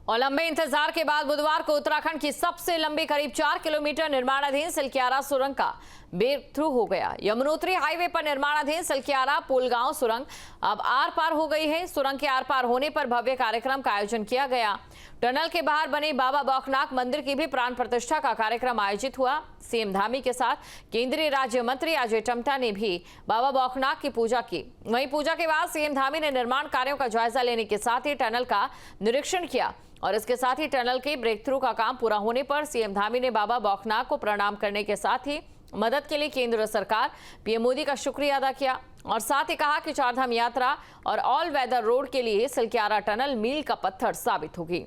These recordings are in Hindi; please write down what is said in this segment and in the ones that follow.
और लंबे इंतजार के बाद बुधवार को उत्तराखंड की सबसे लंबी करीब 4 किलोमीटर निर्माणाधीन सिलक्यारा सुरंग का ब्रेक थ्रू हो गया। यमुनोत्री हाईवे पर निर्माणाधीन सिलक्यारा पुलगांव सुरंग अब आर पार हो गई है। सुरंग के आर पार होने पर भव्य कार्यक्रम का आयोजन किया गया। टनल के बाहर बने बाबा बौखनाक मंदिर की भी प्राण प्रतिष्ठा का कार्यक्रम आयोजित हुआ। सीएम धामी के साथ केंद्रीय राज्य मंत्री अजय टम्टा ने भी बाबा बौखनाक की पूजा की। वहीं पूजा के बाद सीएम धामी ने निर्माण कार्यों का जायजा लेने के साथ ही टनल का निरीक्षण किया और इसके साथ ही टनल के ब्रेक थ्रू का काम पूरा होने पर सीएम धामी ने बाबा बौखनाक को प्रणाम करने के साथ ही मदद के लिए केंद्र सरकार पीएम मोदी का शुक्रिया अदा किया और साथ ही कहा कि चारधाम यात्रा और ऑल वेदर रोड के लिए सिलक्यारा टनल मील का पत्थर साबित होगी।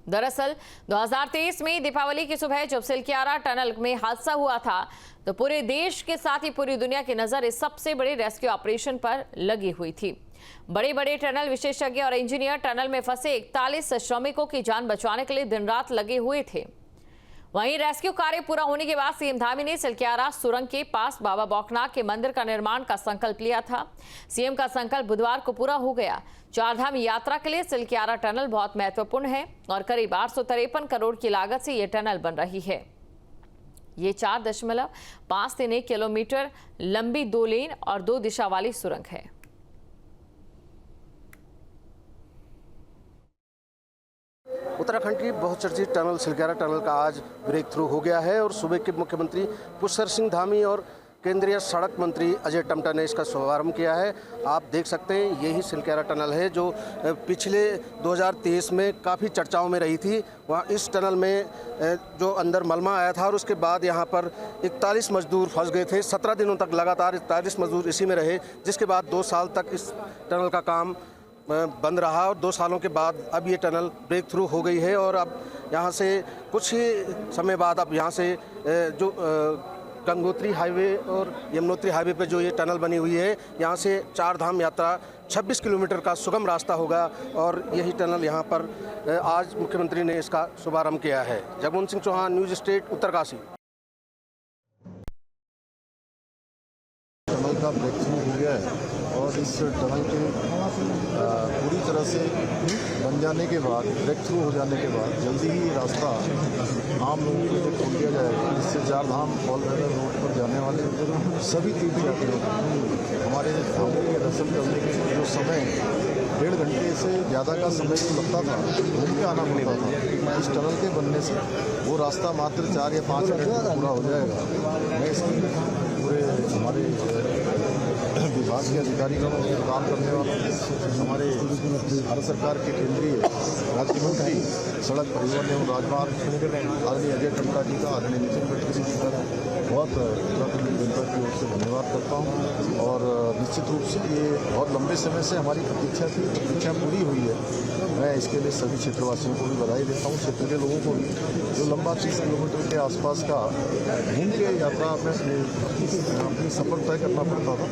दरअसल 2023 में दीपावली की सुबह जब सिलक्यारा टनल में हादसा हुआ था तो पूरे देश के साथ ही पूरी दुनिया की नजर इस सबसे बड़े रेस्क्यू ऑपरेशन पर लगी हुई थी। बड़े बड़े टनल विशेषज्ञ और इंजीनियर टनल में फंसे 41 श्रमिकों की जान बचाने के लिए दिन रात लगे हुए थे। वहीं रेस्क्यू कार्य पूरा होने के बाद सीएम धामी ने सिलक्यारा सुरंग के पास बाबा बौखनाक के मंदिर का निर्माण का संकल्प लिया था। सीएम का संकल्प बुधवार को पूरा हो गया। चारधाम यात्रा के लिए सिलक्यारा टनल बहुत महत्वपूर्ण है और करीब 853 करोड़ की लागत से यह टनल बन रही है। ये 4.531 किलोमीटर लंबी 2 लेन और 2 दिशा वाली सुरंग है। उत्तराखंड की बहुचर्चित टनल सिलक्यारा टनल का आज ब्रेक थ्रू हो गया है और सूबे के मुख्यमंत्री पुष्कर सिंह धामी और केंद्रीय सड़क मंत्री अजय टम्टा ने इसका शुभारंभ किया है। आप देख सकते हैं यही सिलक्यारा टनल है जो पिछले 2023 में काफ़ी चर्चाओं में रही थी। वहाँ इस टनल में जो अंदर मलबा आया था और उसके बाद यहाँ पर 41 मजदूर फंस गए थे। 17 दिनों तक लगातार 41 मजदूर इसी में रहे, जिसके बाद 2 साल तक इस टनल का काम बंद रहा और 2 सालों के बाद अब ये टनल ब्रेक थ्रू हो गई है और अब यहाँ से कुछ ही समय बाद अब यहाँ से जो गंगोत्री हाईवे और यमुनोत्री हाईवे पे जो ये टनल बनी हुई है, यहाँ से चारधाम यात्रा 26 किलोमीटर का सुगम रास्ता होगा और यही टनल यहाँ पर आज मुख्यमंत्री ने इसका शुभारंभ किया है। Jagmohan Singh Chauhan, news state, Uttarkashi. Tunnel का ब्रेक थ्रू हो गया है और इस टनल के पूरी तरह से बन जाने के बाद, ब्रेक थ्रू हो जाने के बाद जल्दी ही रास्ता आम लोगों के लिए खोल दिया जाएगा, जिससे चारधाम ऑल वेदर रोड पर जाने वाले सभी तीर्थयात्रियों हमारे धामों के दर्शन करने के लिए जो समय 1.5 घंटे से ज़्यादा का समय जो लगता था, घूम के आना पड़ता था, इस टनल के बनने से वो रास्ता मात्र 4 या 5 मिनट में पूरा हो जाएगा। मैं इसकी पूरे हमारे विभाग के अधिकारियों को काम करने वालों हमारे भारत सरकार के केंद्रीय राज्य मंत्री सड़क परिवहन एवं राजमार्ग आदरणीय अजय टम्टा जी का, आदरणीय नितिन गडकरी जी का बहुत उत्तराखंड जनता की ओर से धन्यवाद करता हूँ। और निश्चित रूप से ये बहुत लंबे समय से हमारी प्रतीक्षा थी, प्रतीक्षा पूरी हुई है। मैं इसके लिए सभी क्षेत्रवासियों को भी बधाई देता हूँ, क्षेत्र के लोगों को भी जो लंबा 30 किलोमीटर के आसपास का घूम के यात्रा में अपनी सफ़र तय करना पड़ता था,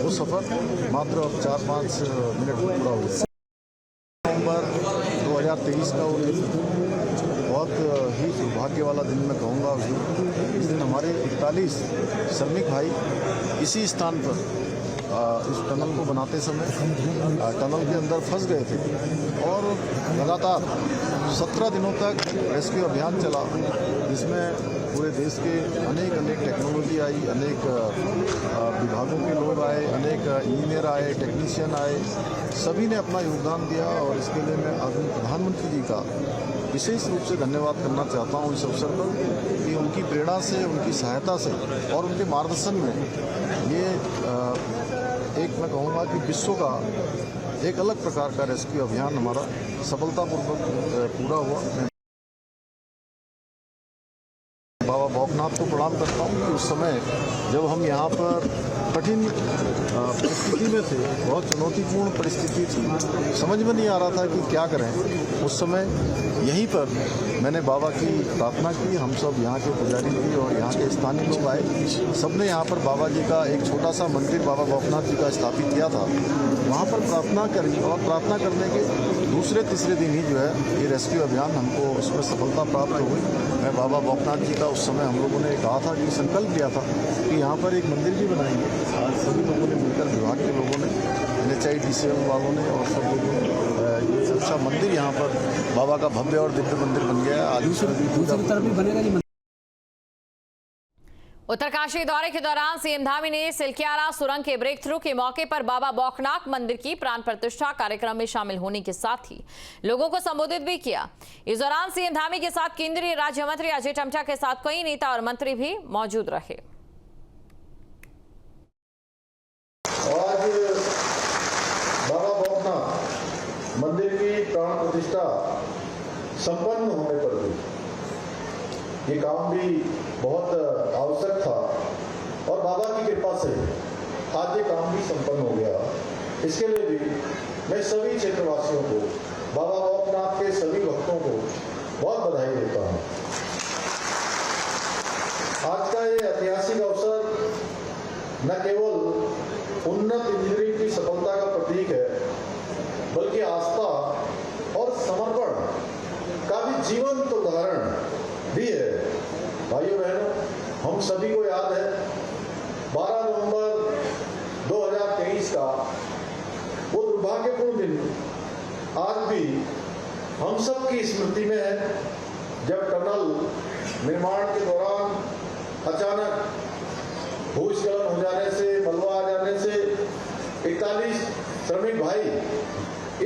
वो सफ़र मात्र अब 4-5 मिनट में पूरा हो गया। नवंबर 2023 का वो दिन बहुत ही सौभाग्य वाला दिन मैं कहूँगा। इस दिन हमारे 41 श्रमिक भाई इसी स्थान पर इस टनल को बनाते समय टनल के अंदर फंस गए थे और लगातार 17 दिनों तक रेस्क्यू अभियान चला, जिसमें पूरे देश के अनेक टेक्नोलॉजी आई, अनेक विभागों के लोग आए, अनेक इंजीनियर आए, टेक्नीशियन आए, सभी ने अपना योगदान दिया और इसके लिए मैं आदरणीय प्रधानमंत्री जी का विशेष रूप से धन्यवाद करना चाहता हूँ इस अवसर पर कि उनकी प्रेरणा से, उनकी सहायता से और उनके मार्गदर्शन में ये एक मैं कहूँगा कि विश्व का एक अलग प्रकार का रेस्क्यू अभियान हमारा सफलतापूर्वक पूरा हुआ। बाबा बौखनाथ को प्रणाम करता हूँ कि उस समय जब हम यहाँ पर कठिन परिस्थिति में थे, बहुत चुनौतीपूर्ण परिस्थिति थी, समझ में नहीं आ रहा था कि क्या करें। उस समय यहीं पर मैंने बाबा की प्रार्थना की। हम सब यहाँ के पुजारी जी और यहाँ के स्थानीय लोग आए, सबने यहाँ पर बाबा जी का एक छोटा सा मंदिर बाबा बौखनाथ जी का स्थापित किया था। वहाँ पर प्रार्थना करी और प्रार्थना करने के दूसरे-तीसरे दिन ही जो है ये रेस्क्यू अभियान हमको उसमें सफलता प्राप्त हो गई। मैं बाबा बौखनाथ जी का उस समय हम लोगों ने कहा था कि संकल्प लिया था कि यहाँ पर एक मंदिर भी बनाएंगे। आज सभी लोगों ने मिलकर, विभाग के लोगों ने, NHIDCL वालों ने और सब लोगों ने ये सा मंदिर यहाँ पर बाबा का भव्य और दिव्य मंदिर बन गया है। आज दूसरी तरफ भी बनेगा जी। उत्तरकाशी दौरे के दौरान सीएम धामी ने सिलक्यारा सुरंग के ब्रेक थ्रू के मौके पर बाबा बौखनाथ मंदिर की प्राण प्रतिष्ठा कार्यक्रम में शामिल होने के साथ ही लोगों को संबोधित भी किया। इस दौरान सीएम धामी के साथ केंद्रीय राज्य मंत्री अजय टम्टा के साथ कई नेता और मंत्री भी मौजूद रहे। आज बाबा बौखनाथ मंदिर की प्राण प्रतिष्ठा संपन्न होने पर भी ये काम भी बहुत आवश्यक था और बाबा की कृपा से आज ये काम भी संपन्न हो गया। इसके लिए भी मैं सभी क्षेत्रवासियों को, बाबा बौखनाथ के सभी भक्तों को बहुत बधाई देता हूँ। आज का ये ऐतिहासिक अवसर न केवल उन्नत इंजीनियरिंग की सफलता का प्रतीक है, बल्कि आस्था और समर्पण का भी जीवंत उदाहरण भी है। भाइयों बहनों, हम सभी को याद है 12 नवंबर 2023 का वो दुर्भाग्यपूर्ण दिन आज भी हम सब की स्मृति में है, जब टनल निर्माण के दौरान अचानक भूस्खलन हो जाने से, मलबा आ जाने से 41 श्रमिक भाई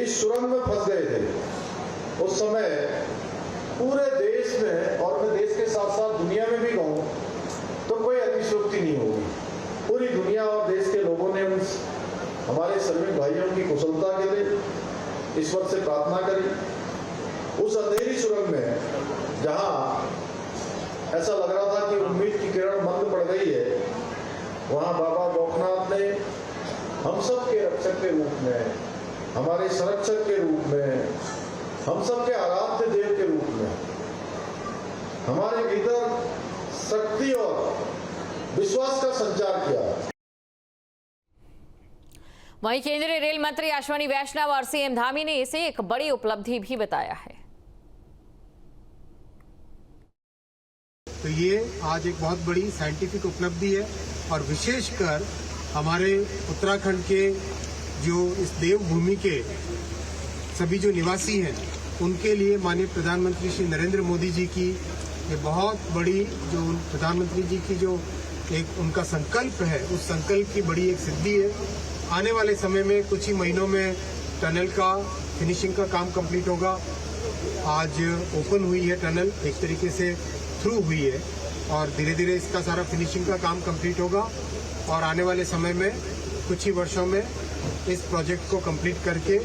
इस सुरंग में फंस गए थे। उस समय पूरे देश में, और मैं देश के साथ साथ दुनिया में भी कहूँ तो कोई अतिशयोक्ति नहीं होगी, पूरी दुनिया और देश के लोगों ने हमारे श्रमिक भाइयों की कुशलता के लिए ईश्वर से प्रार्थना करी। उस अंधेरी सुरंग में जहां ऐसा लग रहा था कि उम्मीद की किरण मंद पड़ गई है, वहां बाबा बौखनाथ ने हम सब के रक्षक के रूप में, हमारे संरक्षक के रूप में, हम सब के आराध्य देव के रूप में हमारे भीतर शक्ति और विश्वास का संचार किया। वहीं केंद्रीय रेल मंत्री अश्विनी वैष्णव और सीएम धामी ने इसे एक बड़ी उपलब्धि भी बताया है। तो ये आज एक बहुत बड़ी साइंटिफिक उपलब्धि है और विशेषकर हमारे उत्तराखंड के जो इस देवभूमि के सभी जो निवासी हैं उनके लिए माननीय प्रधानमंत्री श्री नरेंद्र मोदी जी की ये बहुत बड़ी, जो प्रधानमंत्री जी की जो एक उनका संकल्प है, उस संकल्प की बड़ी एक सिद्धि है। आने वाले समय में कुछ ही महीनों में टनल का फिनिशिंग का काम कंप्लीट होगा। आज ओपन हुई है टनल, एक तरीके से थ्रू हुई है और धीरे धीरे इसका सारा फिनिशिंग का काम कंप्लीट होगा और आने वाले समय में कुछ ही वर्षों में इस प्रोजेक्ट को कंप्लीट करके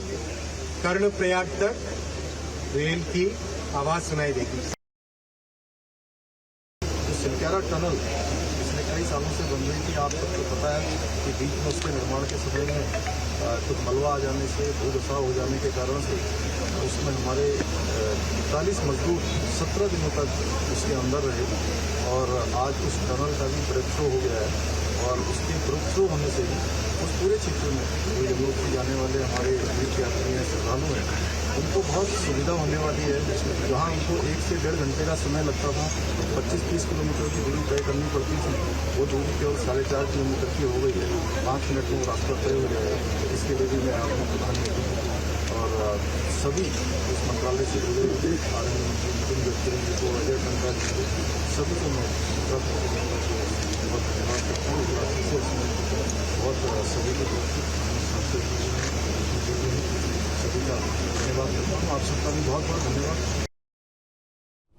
कर्णप्रयाग तक रेल की आवाज सुनाई देगी। सिलक्यारा टनल पिछले कई सालों से बन रही थी। आप सबको पता है कि बीच में उसके निर्माण के समय में कुछ मलबा आ जाने से, भूदशा हो जाने के कारण से उसमें हमारे 40 मजदूर 17 दिनों तक उसके अंदर रहे और आज उस टनल का भी ब्रेक थ्रू हो गया है और उसके ब्रेक थ्रू होने से ही उस पूरे क्षेत्र में जो यमुनोत्री जाने वाले हमारे तीर्थ यात्री हैं, श्रद्धालु हैं, उनको बहुत सुविधा होने वाली है। जहाँ उनको 1 से 1.5 घंटे का समय लगता था, 25-30 किलोमीटर की दूरी तय करनी पड़ती थी, वो दूरी केवल 4.5 किलोमीटर की हो गई है। 5 मिनट में रास्ता तय हो जाएगा। इसके लिए भी मैं आपको प्रधानमंत्री और सभी उस मंत्रालय से जुड़े हुए आदमी नितिन गडकरी जी को, अजय टम्टा जी को, सभी को मैं बहुत धन्यवाद करता हूँ। बहुत सभी को सभी का धन्यवाद करता हूँ। आप सबका भी बहुत बहुत धन्यवाद।